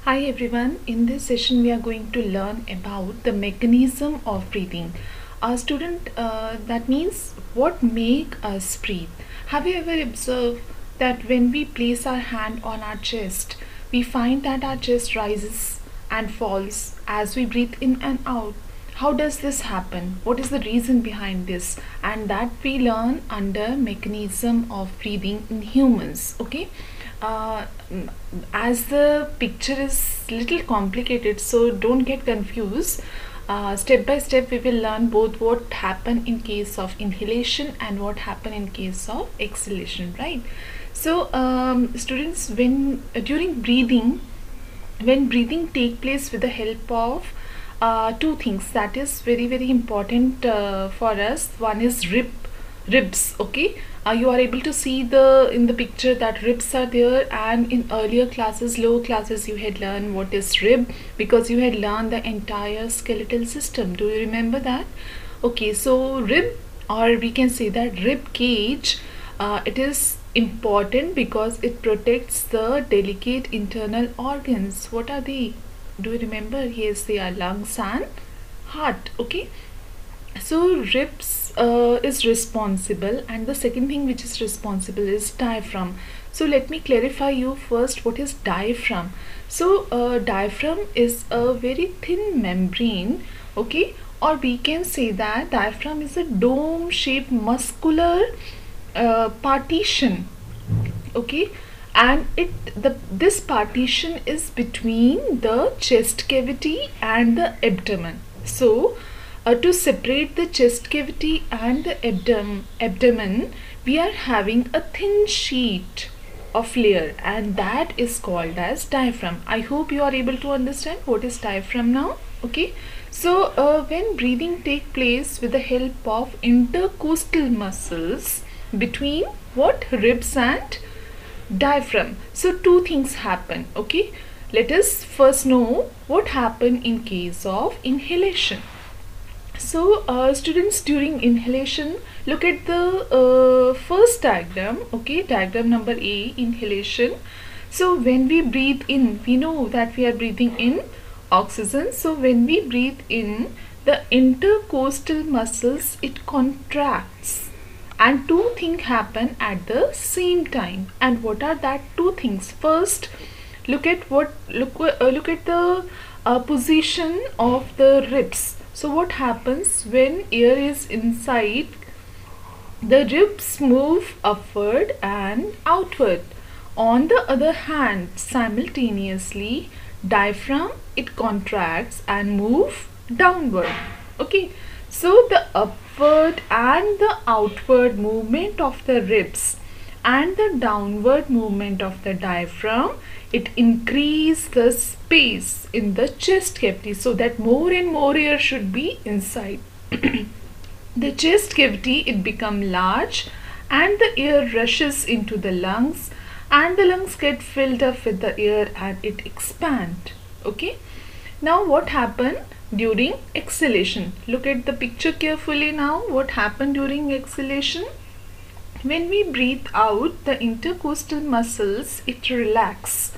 Hi everyone, in this session we are going to learn about the mechanism of breathing. That means what make us breathe. Have you ever observed that when we place our hand on our chest, we find that our chest rises and falls as we breathe in and out? How does this happen? What is the reason behind this? And that we learn under mechanism of breathing in humans. Okay. uh, as the picture is little complicated, so don't get confused. Step by step we will learn both what happen in case of inhalation and what happen in case of exhalation, right? So students, when breathing take place with the help of two things, that is very important for us. One is ribs. Okay, you are able to see the in the picture that ribs are there, and in earlier classes, lower classes, you had learned what is rib, because you had learned the entire skeletal system. Do you remember that? Okay, so rib, or we can say that rib cage, it is important because it protects the delicate internal organs. What are they? Do you remember? Yes, they are lungs and heart. Okay, so ribs is responsible, and the second thing which is responsible is diaphragm. So let me clarify you first what is diaphragm. So diaphragm is a very thin membrane, okay, or we can say that diaphragm is a dome shaped muscular partition, okay, and this partition is between the chest cavity and the abdomen. So to separate the chest cavity and the abdomen, we are having a thin sheet of layer, and that is called as diaphragm. I hope you are able to understand what is diaphragm now. Okay, so when breathing take place with the help of intercostal muscles between what, ribs and diaphragm, so two things happen. Okay, let us first know what happen in case of inhalation. So students, during inhalation, look at the first diagram. Okay, diagram number A, inhalation. So when we breathe in, we know that we are breathing in oxygen. So when we breathe in, the intercostal muscles, it contracts, and two things happen at the same time. And what are that two things? First, look at the position of the ribs. So what happens when air is inside? The ribs move upward and outward. On the other hand, simultaneously, diaphragm, it contracts and move downward. Okay, so the upward and the outward movement of the ribs and the downward movement of the diaphragm, it increase the space in the chest cavity, so that more and more air should be inside. The chest cavity, it become large, and the air rushes into the lungs, and the lungs get filled up with the air and it expand. Okay, now what happened during exhalation? Look at the picture carefully now. What happened during exhalation? When we breathe out, the intercostal muscles, it relax,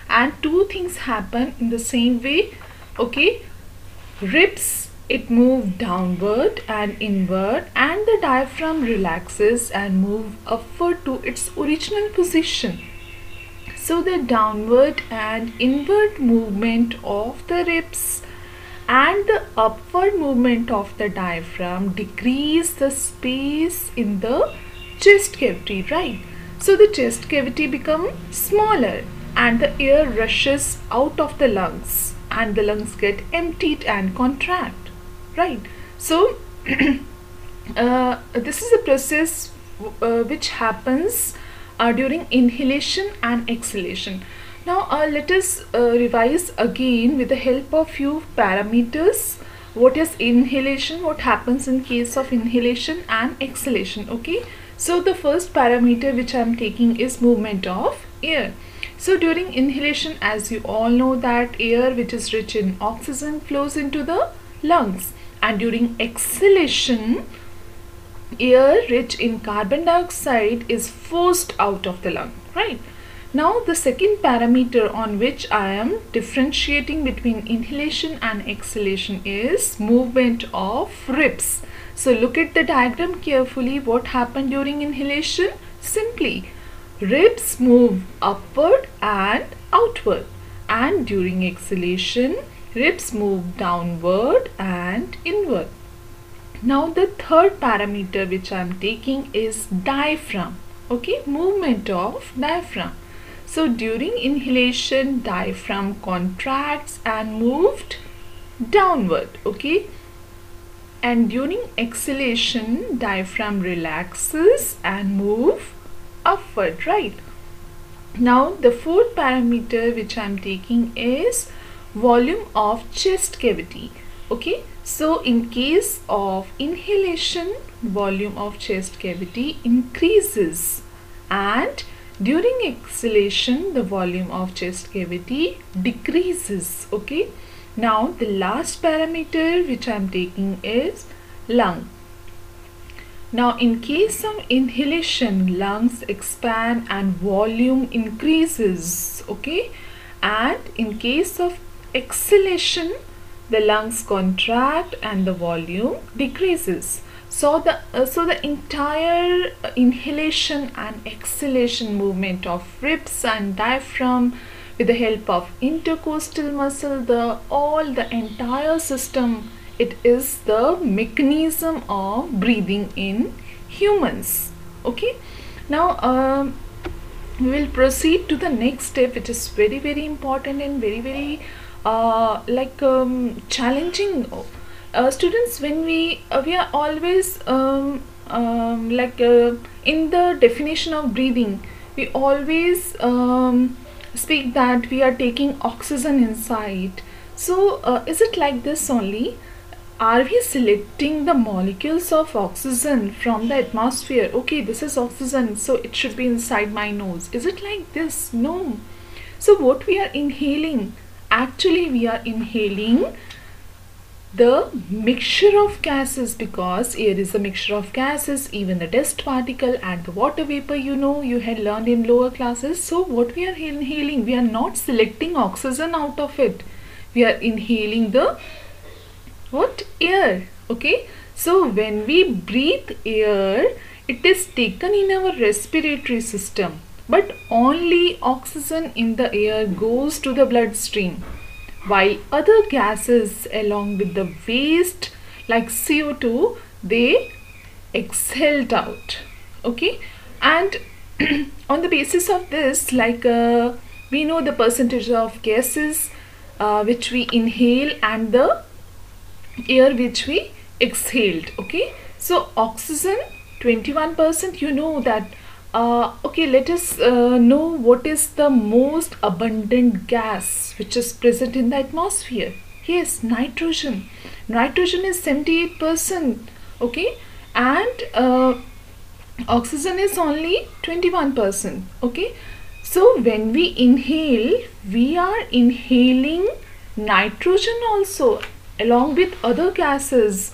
and two things happen in the same way. Okay, ribs, it move downward and inward, and the diaphragm relaxes and move upward to its original position. So the downward and inward movement of the ribs and the upward movement of the diaphragm decrease the space in the chest cavity, right? So the chest cavity becomes smaller, and the air rushes out of the lungs, and the lungs get emptied and contract, right? So this is a process which happens during inhalation and exhalation. Now let us revise again with the help of few parameters. What is inhalation? What happens in case of inhalation and exhalation? Okay, so the first parameter which I am taking is movement of air. So during inhalation, as you all know, that air which is rich in oxygen flows into the lungs, and during exhalation, air rich in carbon dioxide is forced out of the lung, right? Now the second parameter on which I am differentiating between inhalation and exhalation is movement of ribs. So look at the diagram carefully. What happened during inhalation? Simply ribs move upward and outward, and during exhalation ribs move downward and inward. Now the third parameter which I am taking is diaphragm. Okay, movement of diaphragm. So during inhalation diaphragm contracts and moved downward. Okay, and during exhalation diaphragm relaxes and move upward, right? Now the fourth parameter which I am taking is volume of chest cavity. Okay, so in case of inhalation volume of chest cavity increases, and during exhalation the volume of chest cavity decreases. Okay, now the last parameter which I am taking is lung. Now in case of inhalation lungs expand and volume increases. Okay, and in case of exhalation the lungs contract and the volume decreases. So the entire inhalation and exhalation movement of ribs and diaphragm with the help of intercostal muscle, the entire system, it is the mechanism of breathing in humans. Okay, now we will proceed to the next step, which is very very important and very challenging. Students, when we are always in the definition of breathing, we always speak that we are taking oxygen inside. So is it like this only? Are we selecting the molecules of oxygen from the atmosphere? Okay, this is oxygen, so it should be inside my nose. Is it like this? No. So what we are inhaling? Actually, we are inhaling the mixture of gases, because air is a mixture of gases, even the dust particle and the water vapor, you had learned in lower classes. So what we are inhaling, we are not selecting oxygen out of it. We are inhaling the air. Okay, so when we breathe air, it is taken in our respiratory system, but only oxygen in the air goes to the bloodstream, while other gases along with the waste like CO2, they exhaled out. Okay, and on the basis of this, we know the percentage of gases which we inhale and the air which we exhaled. Okay, so oxygen 21%, you know that. Okay, let us know what is the most abundant gas which is present in the atmosphere. Yes, nitrogen. Nitrogen is 78%. Okay, and oxygen is only 21%. Okay, so when we inhale, we are inhaling nitrogen also along with other gases.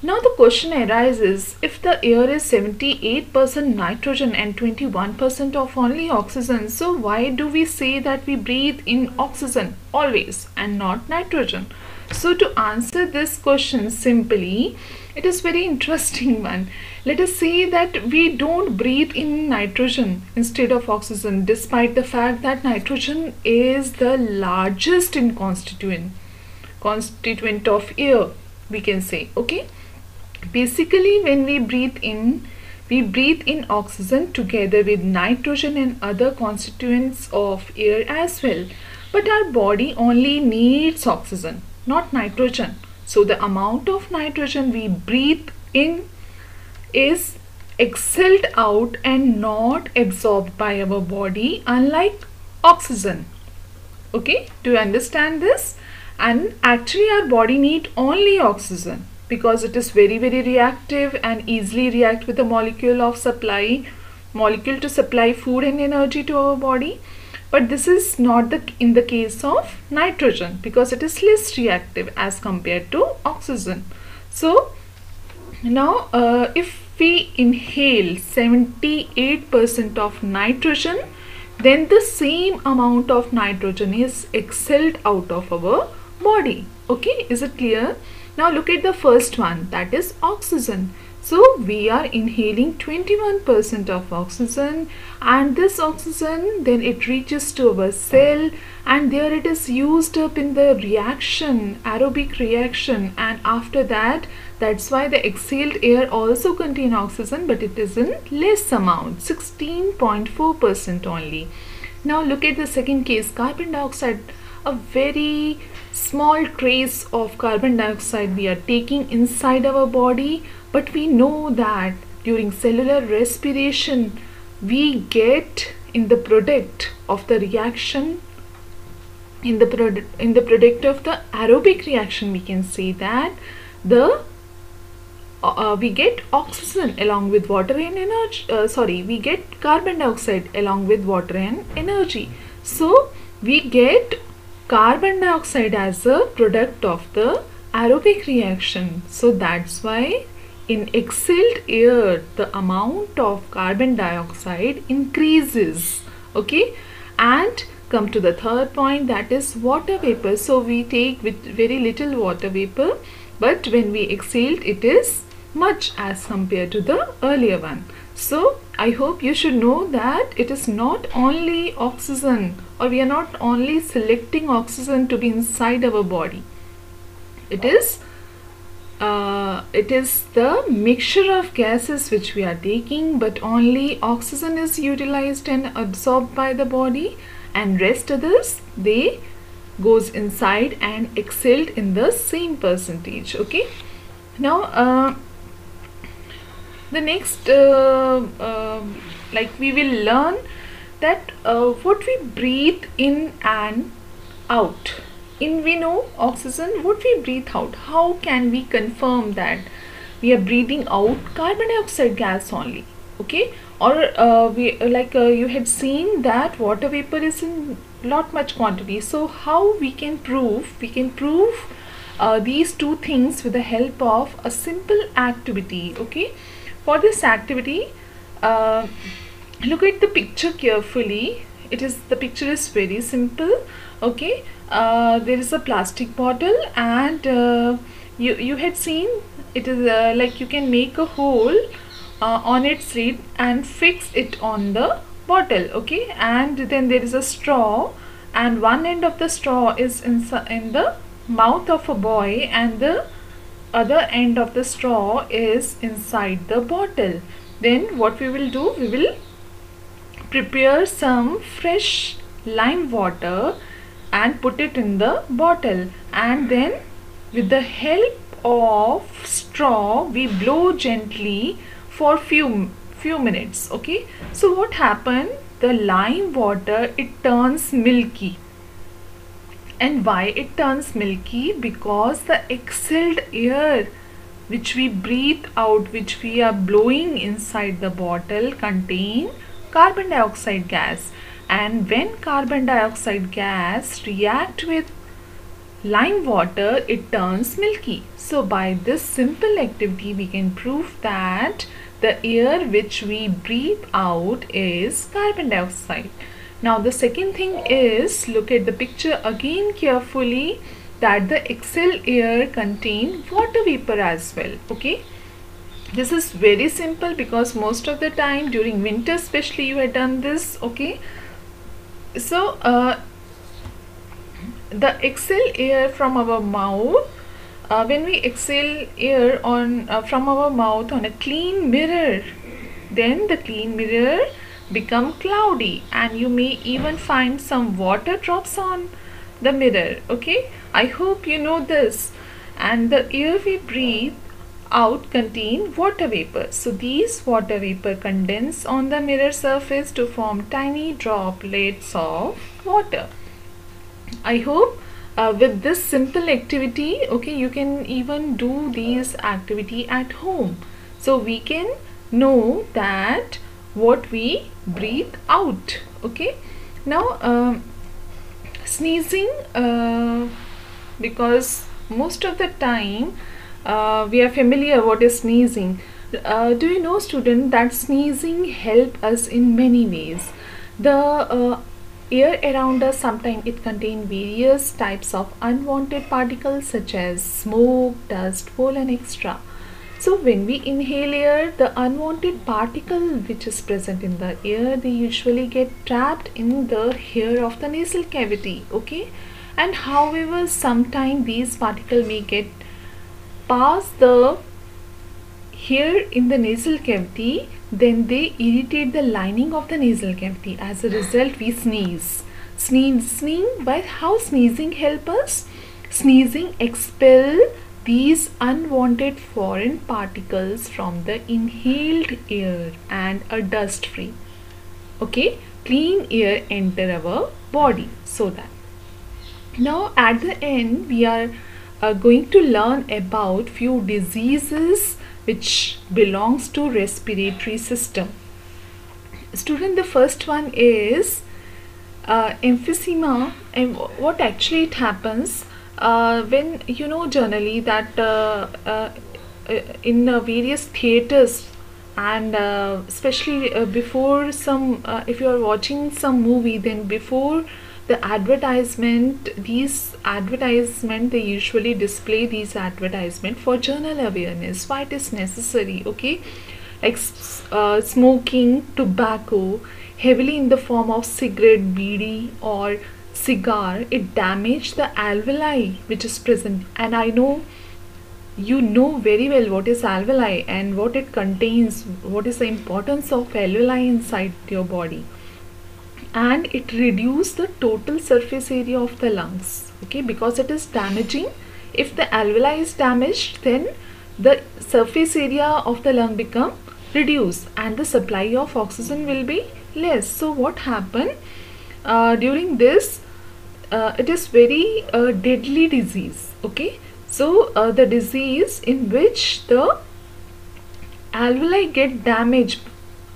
Now the question arises, if the air is 78% nitrogen and 21% of only oxygen, so why do we say that we breathe in oxygen always and not nitrogen? So to answer this question simply, it is very interesting one. Let us say that we don't breathe in nitrogen instead of oxygen, despite the fact that nitrogen is the largest in constituent of air, we can say. Okay, basically when we breathe in oxygen together with nitrogen and other constituents of air as well, but our body only needs oxygen, not nitrogen. So the amount of nitrogen we breathe in is exhaled out and not absorbed by our body, unlike oxygen. Okay, do you understand this? And actually our body need only oxygen, because it is very very reactive and easily react with the molecule to supply food and energy to our body. But this is not in the case of nitrogen, because it is less reactive as compared to oxygen. So now if we inhale 78% of nitrogen, then the same amount of nitrogen is exhaled out of our body. Okay, is it clear? Now look at the first one, that is oxygen. So we are inhaling 21% of oxygen, and this oxygen then it reaches to our cell, and there it is used up in the reaction, aerobic reaction, and after that, that's why the exhaled air also contain oxygen, but it is in less amount, 16.4% only. Now look at the second case, carbon dioxide. A very small trace of carbon dioxide we are taking inside our body, but we know that during cellular respiration we get in the product of the reaction, in the product of the aerobic reaction, we can say that the we get oxygen along with water and energy, we get carbon dioxide along with water and energy. So we get carbon dioxide as a product of the aerobic reaction. So that's why in exhaled air the amount of carbon dioxide increases. Okay, and come to the third point, that is water vapor. So we take with very little water vapor, but when we exhaled it is much as compared to the earlier one. So I hope you should know that it is not only oxygen, or we are not only selecting oxygen to be inside our body. It is the mixture of gases which we are taking, but only oxygen is utilized and absorbed by the body, and rest others they goes inside and exhaled in the same percentage. Okay, now the next like we will learn that what we breathe in and out. In we know oxygen, what we breathe out. How can we confirm that we are breathing out carbon dioxide gas only? Okay, or we you had seen that water vapor is in lot much quantity. So how we can prove? We can prove these two things with the help of a simple activity. Okay, for this activity, look at the picture carefully. The picture is very simple. Okay, there is a plastic bottle, and you had seen it is like you can make a hole on its lid and fix it on the bottle. Okay, and then there is a straw, and one end of the straw is in the mouth of a boy, and the other end of the straw is inside the bottle. Then what we will do, we will prepare some fresh lime water and put it in the bottle, and then with the help of straw we blow gently for few minutes. Okay, so what happened, the lime water, it turns milky. And why it turns milky? Because the exhaled air which we breathe out, which we are blowing inside the bottle, contain carbon dioxide gas, and when carbon dioxide gas react with lime water, it turns milky. So by this simple activity we can prove that the air which we breathe out is carbon dioxide. Now the second thing is, look at the picture again carefully, that the exhaled air contain water vapor as well. Okay, this is very simple because most of the time during winter especially you have done this. Okay, so the exhale air from our mouth, when we exhale air on from our mouth on a clean mirror, then the clean mirror become cloudy, and you may even find some water drops on the mirror. Okay, I hope you know this. And the air we breathe out contain water vapor. So these water vapor condense on the mirror surface to form tiny droplets of water. I hope with this simple activity, okay, you can even do these activity at home. So we can know that what we breathe out. Okay, now sneezing, because most of the time we are familiar what is sneezing. Do you know, student, that sneezing help us in many ways? The air around us, sometimes it contains various types of unwanted particles such as smoke, dust, pollen, etc. So when we inhale air, the unwanted particle which is present in the air, they usually get trapped in the hair of the nasal cavity, okay? And however, sometimes these particles may get past the hair in the nasal cavity, then they irritate the lining of the nasal cavity. As a result, we sneeze. Sneezing, by how sneezing help us? Sneezing expel these unwanted foreign particles from the inhaled air and a dust free, okay, clean air enter our body. So that now at the end we are going to learn about few diseases which belongs to respiratory system. Student, the first one is emphysema. And what actually it happens when you know generally that in various theaters and especially before some if you are watching some movie, then before the advertisement, these advertisement, they usually display these advertisement for general awareness why it is necessary, okay, like smoking tobacco heavily in the form of cigarette, bidi or cigar, it damage the alveoli which is present. And I know you know very well what is alveoli and what it contains, what is the importance of alveoli inside your body. And it reduces the total surface area of the lungs, okay, because it is damaging. If the alveoli is damaged, then the surface area of the lung become reduced and the supply of oxygen will be less. So what happen during this, it is very deadly disease, okay. So the disease in which the alveoli get damaged.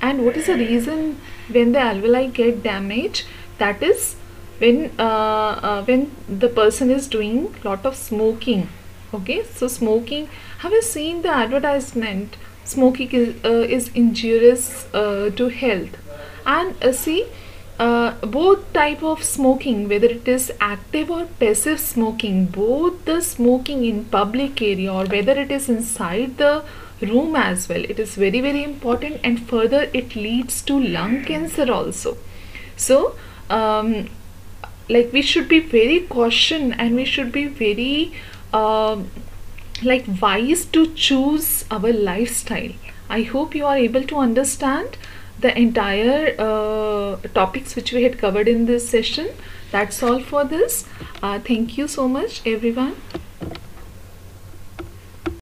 And what is the reason when the alveoli get damaged? That is when the person is doing lot of smoking, okay. So smoking, have you seen the advertisement? Smoking is injurious to health. And see, both type of smoking, whether it is active or passive smoking, both the smoking in public area or whether it is inside the room as well, it is very very important, and further it leads to lung cancer also. So like we should be very cautious and we should be very like wise to choose our lifestyle. I hope you are able to understand the entire topics which we had covered in this session. That's all for this. Thank you so much everyone.